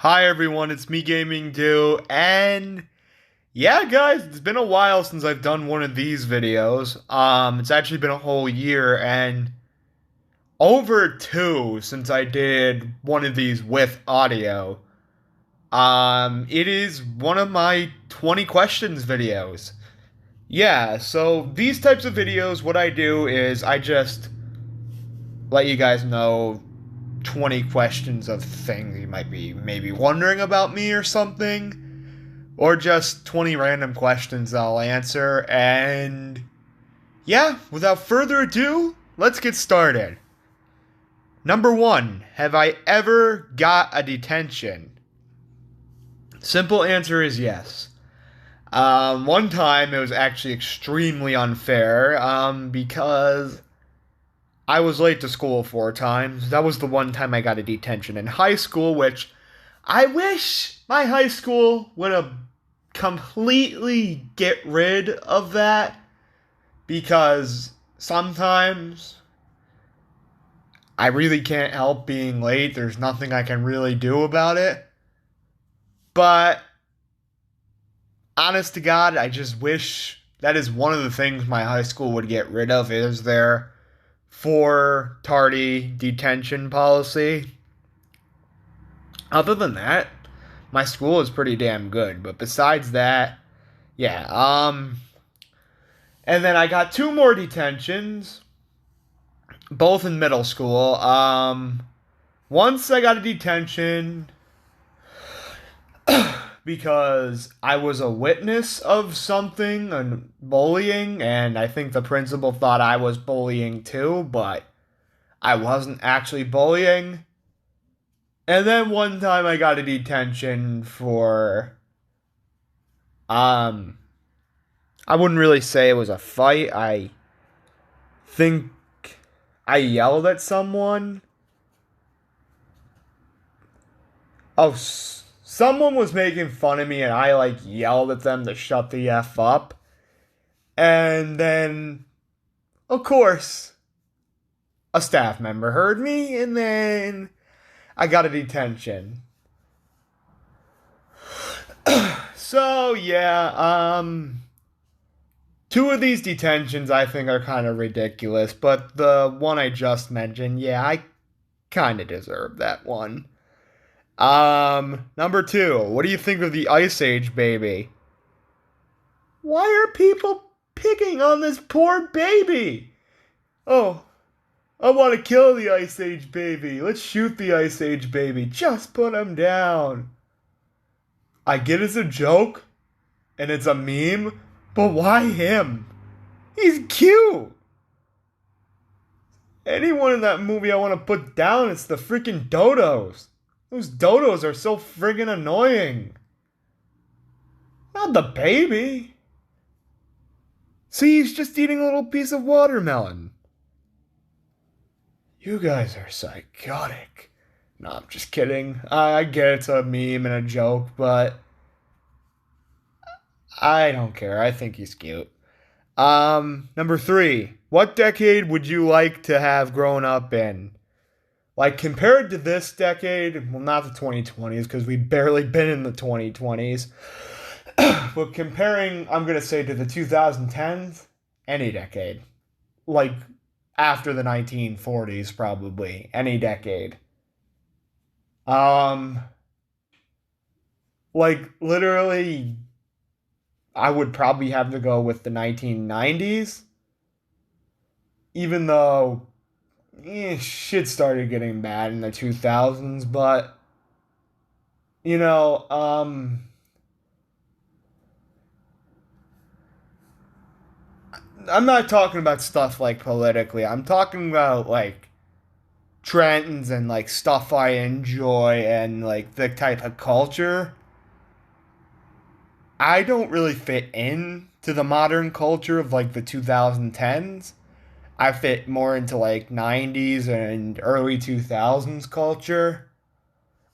Hi everyone, it's me Gaming Do, and yeah guys, it's been a while since I've done one of these videos. It's actually been a whole year and over two since I did one of these with audio. It is one of my 20 questions videos. Yeah, so these types of videos, what I do is I just let you guys know 20 questions of things you might be maybe wondering about me or something. Or just 20 random questions I'll answer. And yeah, without further ado, let's get started. Number one, have I ever got a detention? Simple answer is yes. One time it was actually extremely unfair because I was late to school 4 times. That was the one time I got a detention in high school, which I wish my high school would have completely get rid of that because sometimes I really can't help being late. There's nothing I can really do about it. But honest to God, I just wish that is one of the things my high school would get rid of is their for tardy detention policy. Other than that, my school is pretty damn good. But besides that, yeah, and then I got two more detentions, both in middle school. Once I got a detention because I was a witness of something and bullying, and I think the principal thought I was bullying too, but I wasn't actually bullying. And then one time I got a detention for um I wouldn't really say it was a fight. I think I yelled at someone. Oh, someone was making fun of me and I yelled at them to shut the F up. And then, of course, a staff member heard me and then I got a detention. So, yeah, two of these detentions I think are kind of ridiculous, but the one I just mentioned, yeah, I kind of deserve that one. Number two, what do you think of the Ice Age baby? Why are people picking on this poor baby? Oh, I want to kill the Ice Age baby. Let's shoot the Ice Age baby. Just put him down. I get it's a joke and it's a meme, but why him? He's cute. Anyone in that movie I want to put down, it's the freaking dodos. Those dodos are so friggin' annoying. Not the baby. See, he's just eating a little piece of watermelon. You guys are psychotic. No, I'm just kidding. I get it's a meme and a joke, but I don't care. I think he's cute. Number three. What decade would you like to have grown up in? Like, compared to this decade, well, not the 2020s, because we've barely been in the 2020s. But comparing, I'm going to say, to the 2010s, any decade. Like, after the 1940s, probably. Any decade. Um, literally, I would probably have to go with the 1990s. Even though shit started getting bad in the 2000s, but, you know, I'm not talking about stuff like politically. I'm talking about trends and stuff I enjoy and the type of culture. I don't really fit in to the modern culture of the 2010s. I fit more into 90s and early 2000s culture.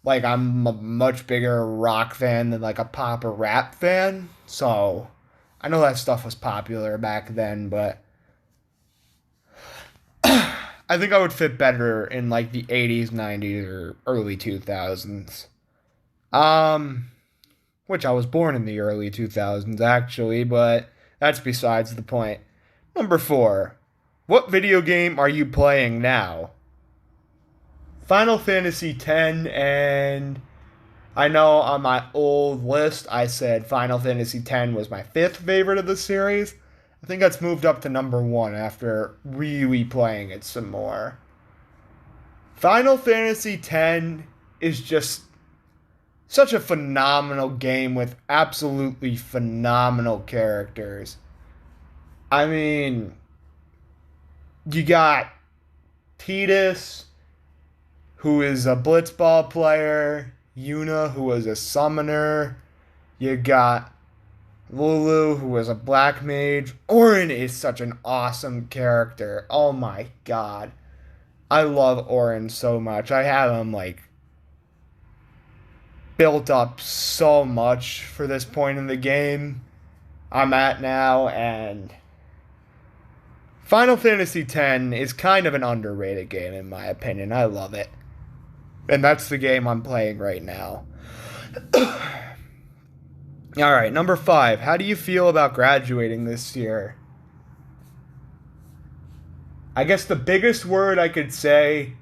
I'm a much bigger rock fan than a pop or rap fan. So I know that stuff was popular back then, but I think I would fit better in the 80s, 90s, or early 2000s. Um, which I was born in the early 2000s actually, but that's besides the point. Number 4. What video game are you playing now? Final Fantasy X, and I know on my old list I said Final Fantasy X was my 5th favorite of the series. I think that's moved up to number 1 after really playing it some more. Final Fantasy X is just such a phenomenal game with absolutely phenomenal characters. I mean, you got Tidus, who is a blitzball player, Yuna, who is a summoner, you got Lulu, who is a black mage. Auron is such an awesome character. Oh my god. I love Auron so much. I have him like built up so much for this point in the game I'm at now, and Final Fantasy X is kind of an underrated game in my opinion. I love it. And that's the game I'm playing right now. Alright, number 5. How do you feel about graduating this year? I guess the biggest word I could say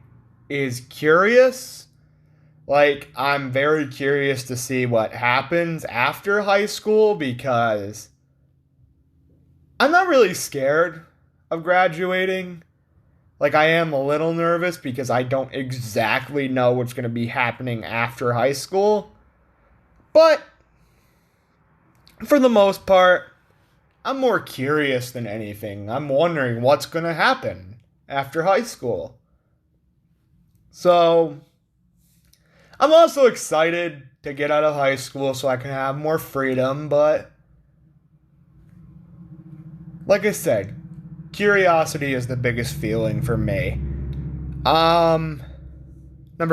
is curious. Like, I'm very curious to see what happens after high school because I'm not really scared of graduating. Like, I am a little nervous because I don't exactly know what's going to be happening after high school. But, for the most part, I'm more curious than anything. I'm wondering what's going to happen after high school. So, I'm also excited to get out of high school so I can have more freedom, but like I said, curiosity is the biggest feeling for me. Number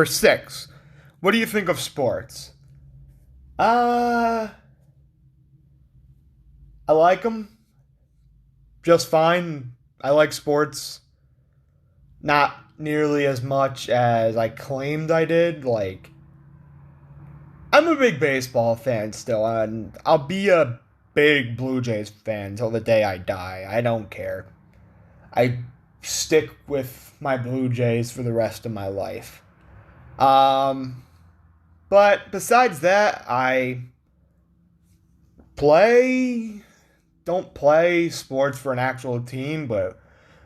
6. What do you think of sports? I like them just fine. I like sports not nearly as much as I claimed I did. Like, I'm a big baseball fan still, and I'll be a big Blue Jays fan till the day I die. I don't care. I stick with my Blue Jays for the rest of my life. But besides that, I play don't play sports for an actual team, but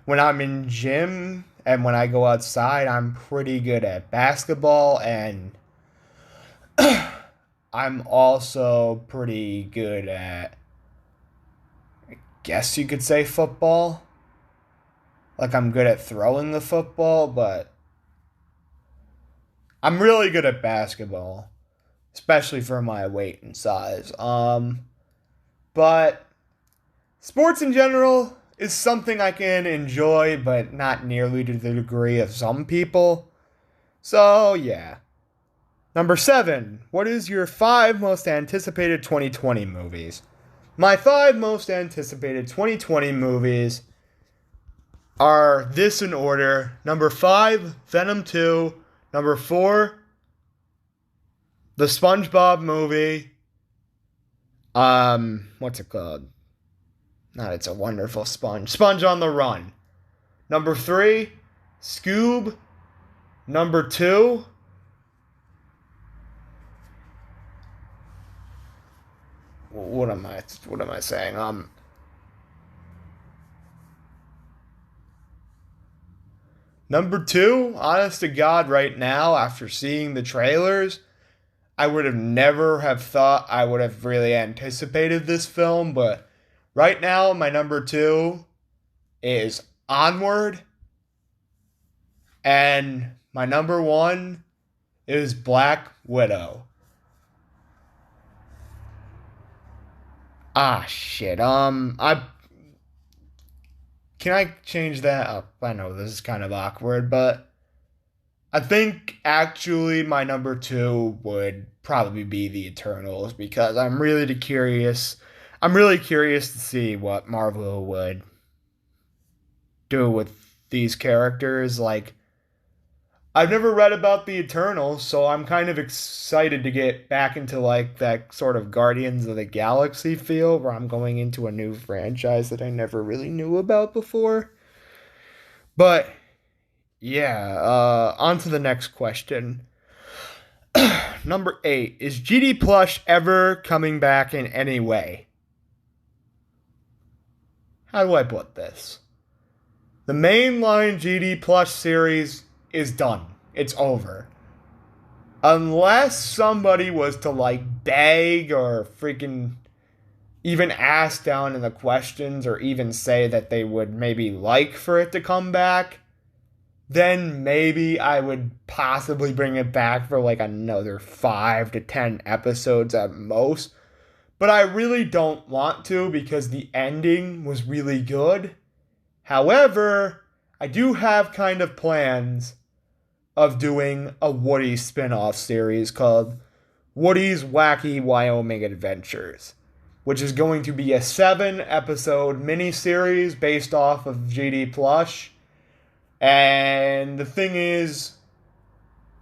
when I'm in gym and when I go outside, I'm pretty good at basketball, and I'm also pretty good at, I guess you could say, football. Like, I'm good at throwing the football, but I'm really good at basketball, especially for my weight and size. But sports in general is something I can enjoy, but not nearly to the degree of some people. So, yeah. Number 7. What is your 5 most anticipated 2020 movies? My 5 most anticipated 2020 movies are this in order. Number 5, Venom 2. Number 4, the SpongeBob movie. What's it called? Not It's a Wonderful Sponge. Sponge on the Run. Number 3, Scoob. Number 2, what am I saying? Number 2, honest to God, right now, after seeing the trailers, I would have never have thought I would have really anticipated this film, but right now, my number 2 is Onward, and my number 1 is Black Widow. Ah, shit. I Can I change that up? I know this is kind of awkward, but I think actually my number 2 would probably be the Eternals because I'm really curious to see what Marvel would do with these characters. Like, I've never read about the Eternals, so I'm kind of excited to get back into like that sort of Guardians of the Galaxy feel where I'm going into a new franchise that I never really knew about before. But yeah, on to the next question. Number 8, is GD Plush ever coming back in any way? How do I put this? The mainline GD Plush series is done. It's over. Unless somebody was to like beg or freaking even ask down in the questions or even say that they would maybe like for it to come back, then maybe I would possibly bring it back for like another 5 to 10 episodes at most. But I really don't want to because the ending was really good. However, I do have kind of plans of doing a Woody spin-off series called Woody's Wacky Wyoming Adventures, which is going to be a 7-episode miniseries based off of GD Plush. And the thing is,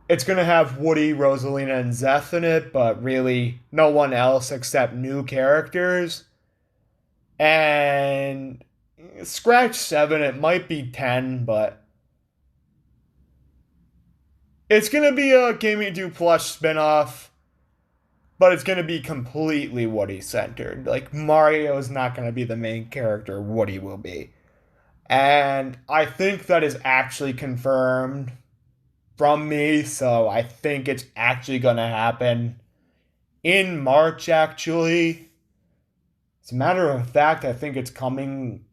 it's going to have Woody, Rosalina, and Zeth in it, but really no one else except new characters. And scratch 7, it might be 10, but it's going to be a Gaming Do Plush spinoff, but it's going to be completely Woody centered. Like, Mario is not going to be the main character, Woody will be. And I think that is actually confirmed from me, so I think it's actually going to happen in March, actually. As a matter of fact, I think it's coming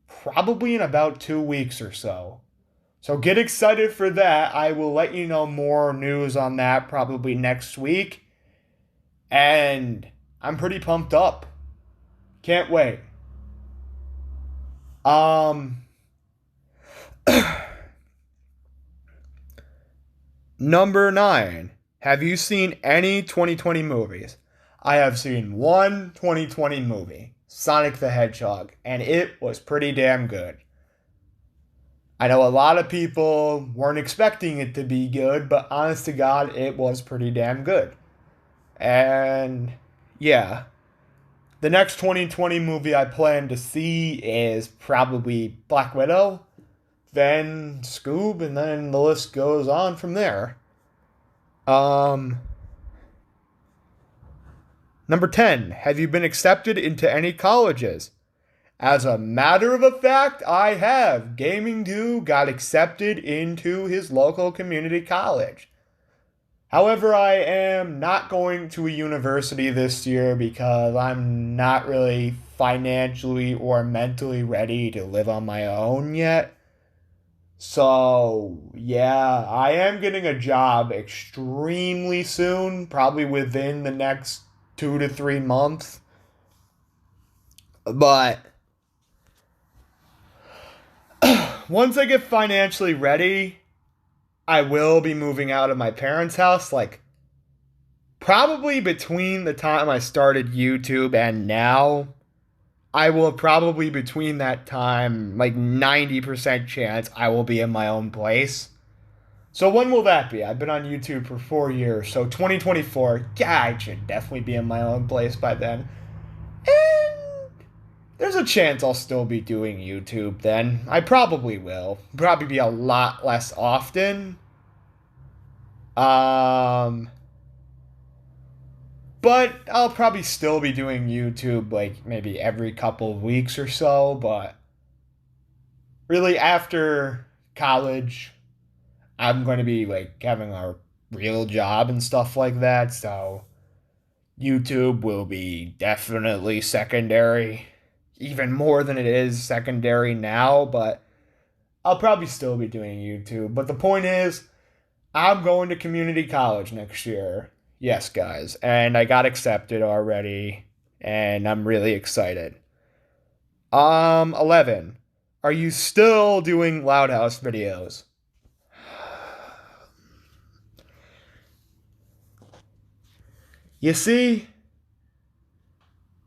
probably in about 2 weeks or so. So get excited for that. I will let you know more news on that probably next week. And I'm pretty pumped up. Can't wait. Number 9. Have you seen any 2020 movies? I have seen one 2020 movie, Sonic the Hedgehog, and it was pretty damn good. I know a lot of people weren't expecting it to be good, but honest to God, it was pretty damn good. And yeah, the next 2020 movie I plan to see is probably Black Widow, then Scoob, and then the list goes on from there. Number 10, have you been accepted into any colleges? As a matter of fact, I have. Gaming Do got accepted into his local community college. However, I am not going to a university this year because I'm not really financially or mentally ready to live on my own yet. So, yeah, I am getting a job extremely soon, probably within the next 2 to 3 months. But once I get financially ready, I will be moving out of my parents' house, like, probably between the time I started YouTube and now. I will probably, between that time, like 90% chance I will be in my own place. So when will that be? I've been on YouTube for 4 years, so 2024, yeah, I should definitely be in my own place by then. And there's a chance I'll still be doing YouTube then. I probably will. Probably be a lot less often. But I'll probably still be doing YouTube like maybe every couple of weeks or so. But really, after college, I'm going to be like having a real job and stuff like that. So YouTube will be definitely secondary, even more than it is secondary now. But I'll probably still be doing YouTube. But the point is, I'm going to community college next year. Yes, guys. And I got accepted already. And I'm really excited. 11. Are you still doing Loud House videos? You see,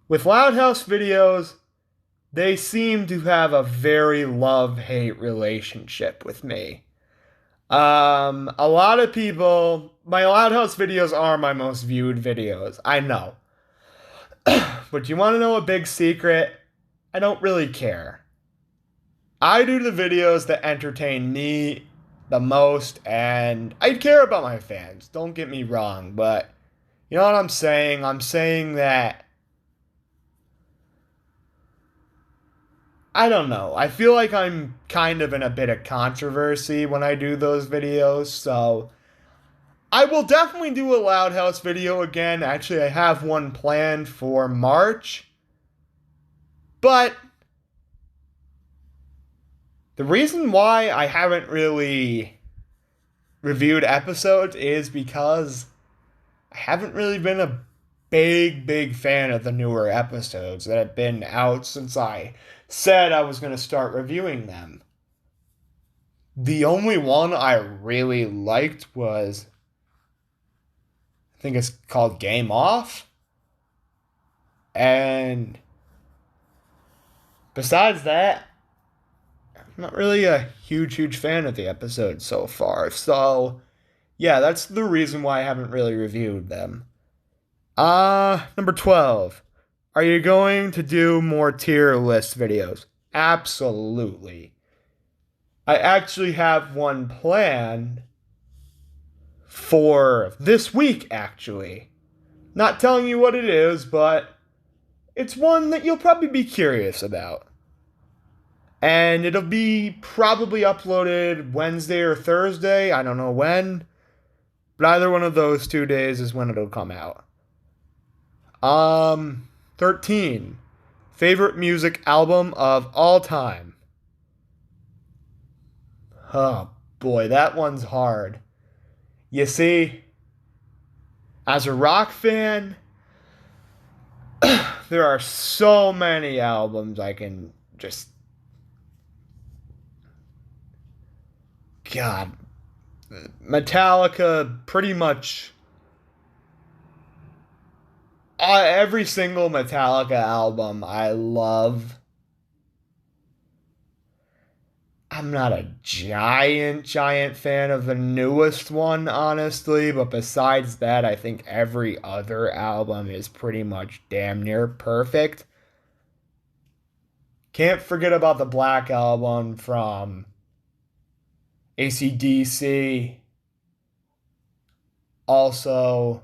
with Loud House videos, they seem to have a very love-hate relationship with me. A lot of people, my Loud House videos are my most viewed videos. I know. But you want to know a big secret? I don't really care. I do the videos that entertain me the most, and I care about my fans. Don't get me wrong, but you know what I'm saying? I'm saying that I don't know. I feel like I'm kind of in a bit of controversy when I do those videos, so I will definitely do a Loud House video again. Actually, I have one planned for March. But the reason why I haven't really reviewed episodes is because I haven't really been a big fan of the newer episodes that have been out since I said I was going to start reviewing them. The only one I really liked was, I think it's called Game Off. And besides that, I'm not really a huge fan of the episode so far. So, yeah, that's the reason why I haven't really reviewed them. Number 12. Are you going to do more tier list videos? Absolutely. I actually have one planned for this week, actually. Not telling you what it is, but it's one that you'll probably be curious about. And it'll be probably uploaded Wednesday or Thursday. I don't know when. But either one of those 2 days is when it'll come out. 13. Favorite music album of all time. Oh boy, that one's hard. You see, as a rock fan, there are so many albums I can just... God. Metallica, pretty much every single Metallica album I love. I'm not a giant fan of the newest one, honestly, but besides that, I think every other album is pretty much damn near perfect. Can't forget about the Black Album from AC/DC. Also,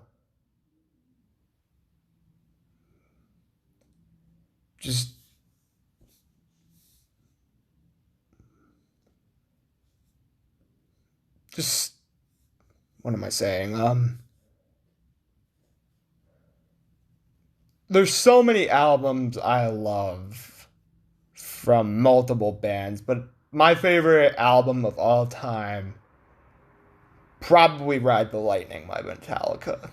just what am I saying? There's so many albums I love from multiple bands, but my favorite album of all time, probably Ride the Lightning by Metallica.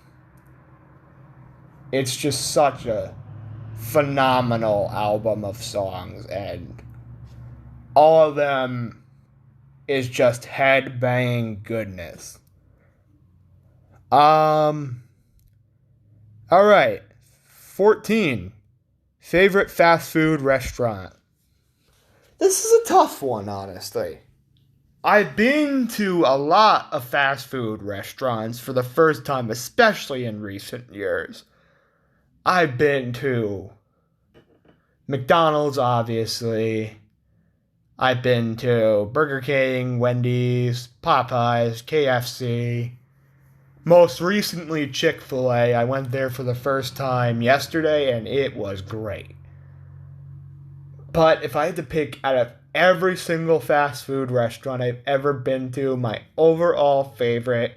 It's just such a phenomenal album of songs, and all of them is just head-banging goodness. Alright. 14. Favorite fast food restaurant. This is a tough one, honestly. I've been to a lot of fast food restaurants for the first time, especially in recent years. I've been to McDonald's, obviously. I've been to Burger King, Wendy's, Popeyes, KFC. Most recently, Chick-fil-A. I went there for the first time yesterday, and it was great. But if I had to pick out of every single fast food restaurant I've ever been to, my overall favorite,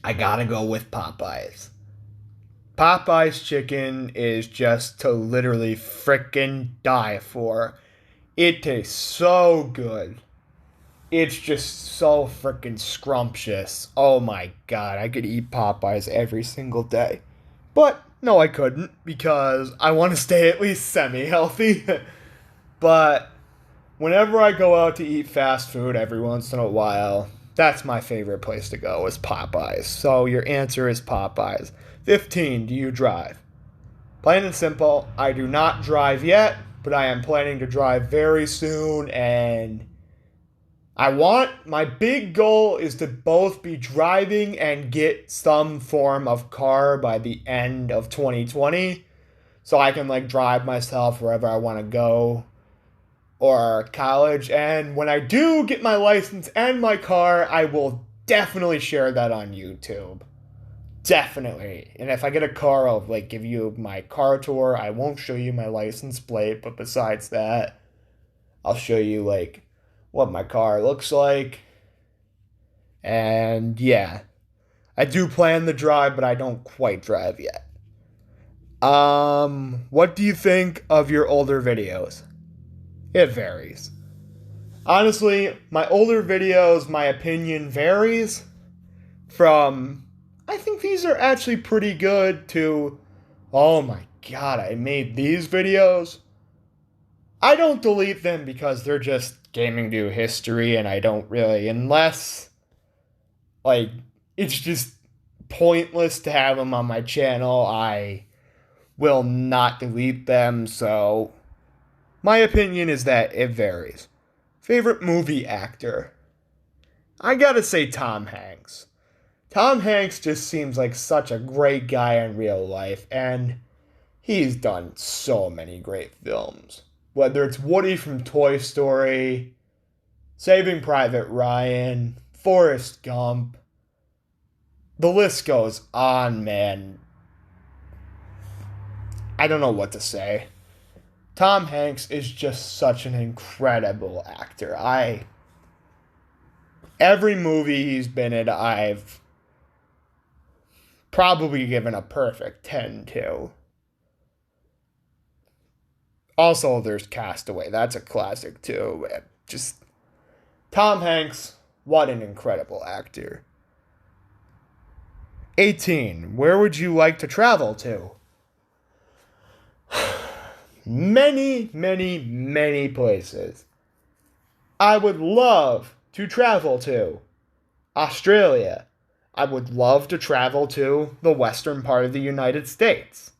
I gotta go with Popeyes. Popeyes chicken is just to literally frickin' die for. It tastes so good. It's just so frickin' scrumptious. Oh my god, I could eat Popeyes every single day. But no, I couldn't, because I want to stay at least semi-healthy. But whenever I go out to eat fast food every once in a while, that's my favorite place to go, is Popeyes. So your answer is Popeyes. 15, do you drive? Plain and simple, I do not drive yet, but I am planning to drive very soon, and My big goal is to both be driving and get some form of car by the end of 2020 so I can like drive myself wherever I want to go or college. And when I do get my license and my car, I will definitely share that on YouTube. Definitely. And if I get a car, I'll like give you my car tour. I won't show you my license plate, but besides that, I'll show you like what my car looks like. And yeah, I do plan the drive, but I don't quite drive yet. What do you think of your older videos? It varies. Honestly, my older videos, my opinion varies from I think these are actually pretty good to oh my god, I made these videos. I don't delete them because they're just gaming to history and I don't really unless like it's just pointless to have them on my channel. I will not delete them, so my opinion is that it varies. Favorite movie actor? I gotta say Tom Hanks. Tom Hanks just seems like such a great guy in real life, and he's done so many great films. Whether it's Woody from Toy Story, Saving Private Ryan, Forrest Gump, the list goes on, man. I don't know what to say. Tom Hanks is just such an incredible actor. Every movie he's been in, I've probably given a perfect 10 to. Also, there's Castaway. That's a classic too. Just Tom Hanks, what an incredible actor. 18. Where would you like to travel to? Many, many, many places. I would love to travel to Australia. I would love to travel to the western part of the United States.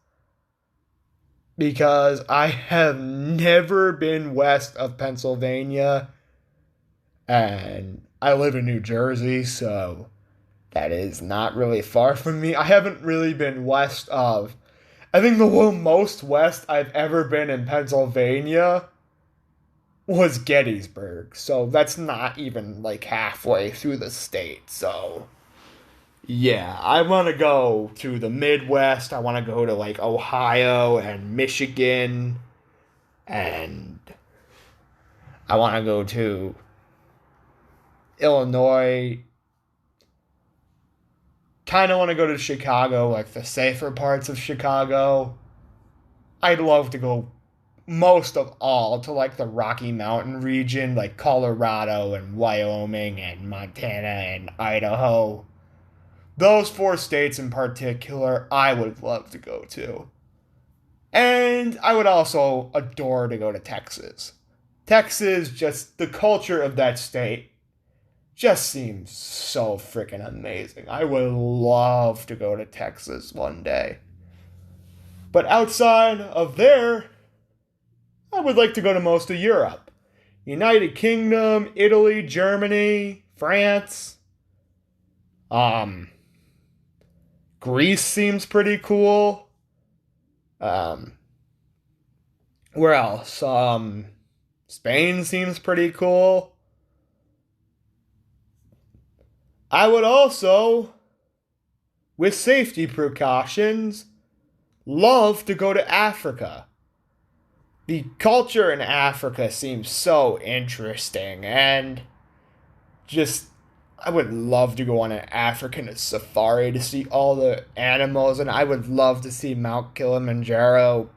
Because I have never been west of Pennsylvania and I live in New Jersey, so that is not really far from me. I haven't really been west of. I think the most west I've ever been in Pennsylvania was Gettysburg, so that's not even like halfway through the state, so. Yeah, I want to go to the Midwest. I want to go to like Ohio and Michigan. And I want to go to Illinois. Kind of want to go to Chicago, like the safer parts of Chicago. I'd love to go most of all to like the Rocky Mountain region, like Colorado and Wyoming and Montana and Idaho. Those four states in particular, I would love to go to. And I would also adore to go to Texas. Texas, just the culture of that state just seems so freaking amazing. I would love to go to Texas one day. But outside of there, I would like to go to most of Europe. United Kingdom, Italy, Germany, France. Greece seems pretty cool. Where else? Spain seems pretty cool. I would also, with safety precautions, love to go to Africa. The culture in Africa seems so interesting, and just I would love to go on an African safari to see all the animals, and I would love to see Mount Kilimanjaro.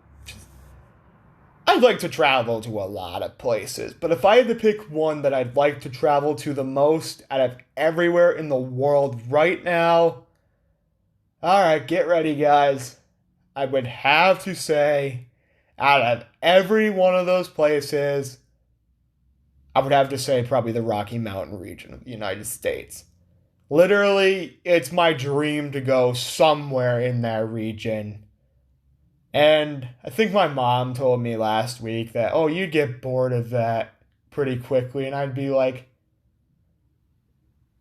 I'd like to travel to a lot of places, but if I had to pick one that I'd like to travel to the most out of everywhere in the world right now, alright, get ready, guys. I would have to say, out of every one of those places, I would have to say probably the Rocky Mountain region of the United States. Literally, it's my dream to go somewhere in that region. And I think my mom told me last week that, oh, you'd get bored of that pretty quickly. And I'd be like,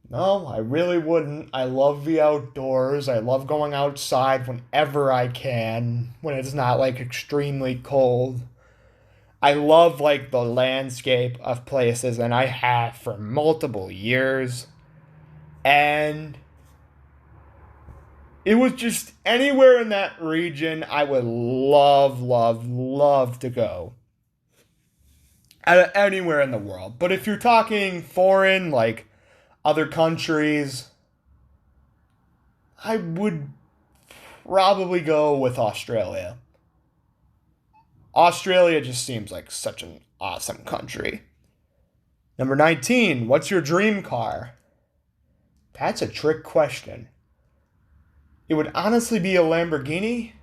No, I really wouldn't. I love the outdoors. I love going outside whenever I can, when it's not like extremely cold. I love like the landscape of places, and I have for multiple years. And it was just anywhere in that region I would love, love, love to go. Anywhere in the world. But if you're talking foreign, like other countries, I would probably go with Australia. Australia just seems like such an awesome country. Number 19, what's your dream car? That's a trick question. It would honestly be a Lamborghini,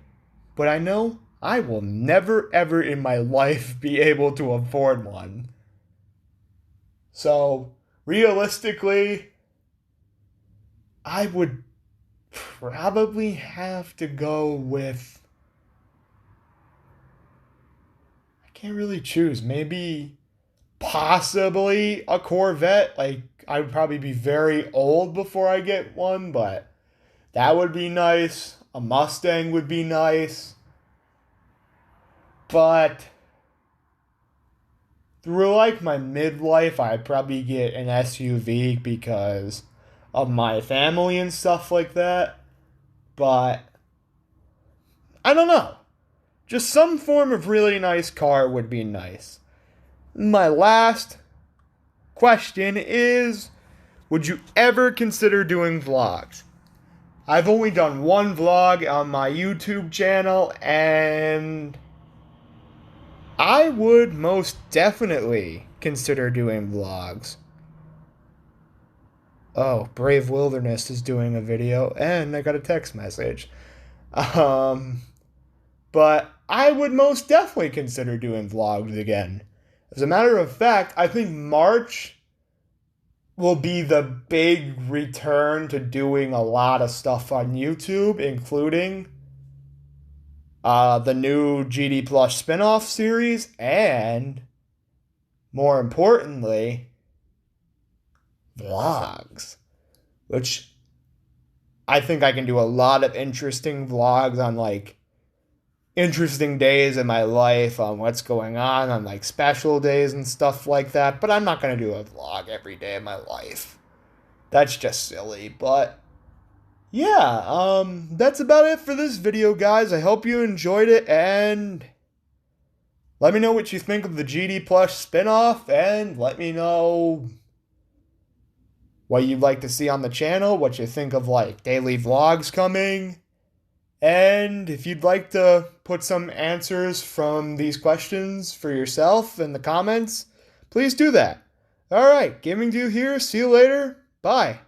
but I know I will never ever in my life be able to afford one. So, realistically, I would probably have to go with. I can't really choose. Maybe, possibly a Corvette. Like, I would probably be very old before I get one, but that would be nice. A Mustang would be nice. But through like my midlife, I'd probably get an SUV because of my family and stuff like that. But I don't know. Just some form of really nice car would be nice. My last question is, would you ever consider doing vlogs? I've only done one vlog on my YouTube channel, and I would most definitely consider doing vlogs. Oh, Brave Wilderness is doing a video, and I got a text message. Um, but I would most definitely consider doing vlogs again. As a matter of fact, I think March will be the big return to doing a lot of stuff on YouTube, including the new GD Plus spin-off series, and more importantly, vlogs, which I think I can do a lot of interesting vlogs on like interesting days in my life, on what's going on like special days and stuff like that. But I'm not going to do a vlog every day of my life. That's just silly. But yeah, that's about it for this video, guys. I hope you enjoyed it, and let me know what you think of the GD Plus spinoff, and let me know what you'd like to see on the channel, what you think of like daily vlogs coming, and if you'd like to put some answers from these questions for yourself in the comments, please do that. All right, Gaming Dude here. See you later. Bye.